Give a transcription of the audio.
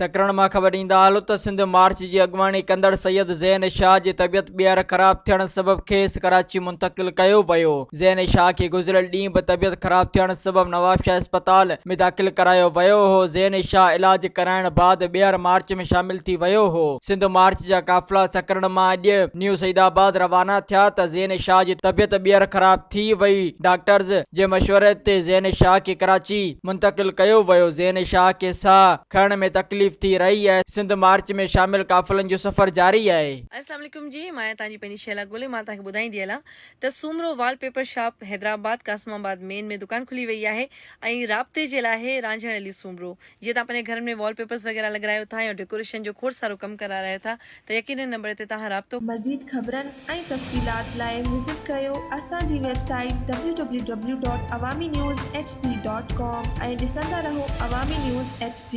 सकरण मां ख़बर ॾींदा हलो त सिंध मार्च जी अॻुवाणी कंदड़ सैयद ज़ैन शाह जी तबियत ॿीहर ख़राब थियण सबबि खेसि कराची मुंतक़िल कयो वियो। ज़ैन शाह खे गुज़िरियल ॾींहुं बि तबियत ख़राब थियण सबबि नवाबशाह इस्पताल में दाख़िल करायो वियो हो। ज़ैन शाह इलाज कराइण बाद ॿीहर मार्च में शामिल थी वियो हो। सिंध मार्च जा काफ़िला सकरण मां अॼु न्यू सईदाबाद रवाना थिया त ज़ैन शाह जी तबियत ॿीहर ख़राब थी वई। डॉक्टर्स जे मशवरे ते ज़ैन शाह खे कराची मुंतक़िल कयो वियो। ज़ैन शाह खे साह खणण में तकलीफ़ थी रही है। सिंध मार्च में शामिल काफ़िलनि जो सफ़र जारी है। अस्सलाम वालेकुम जी, मां तव्हांजी पंहिंजी शैला गोले मां तव्हांखे ॿुधाईंदी हलां त Soomro wallpaper shop Hyderabad Qasimabad main में दुकान खुली वई आहे ऐं राब्ते जे लाइ रांझण अली सूमरो। जीअं तव्हां पंहिंजे घर में वॉलपेपर्स वग़ैरह लॻारायो था या डेकोरेशन जो खोड़ सारो कमु करारायो था त यकीनन नंबर ते तव्हां राब्तो मज़ीद ख़बरनि ऐं तफ़सीलात लाइ विज़िट कयो असांजी वेबसाइट www.awamiNewsHD.com ऐं ॾिसंदा रहो अवामी न्यूज़ HD।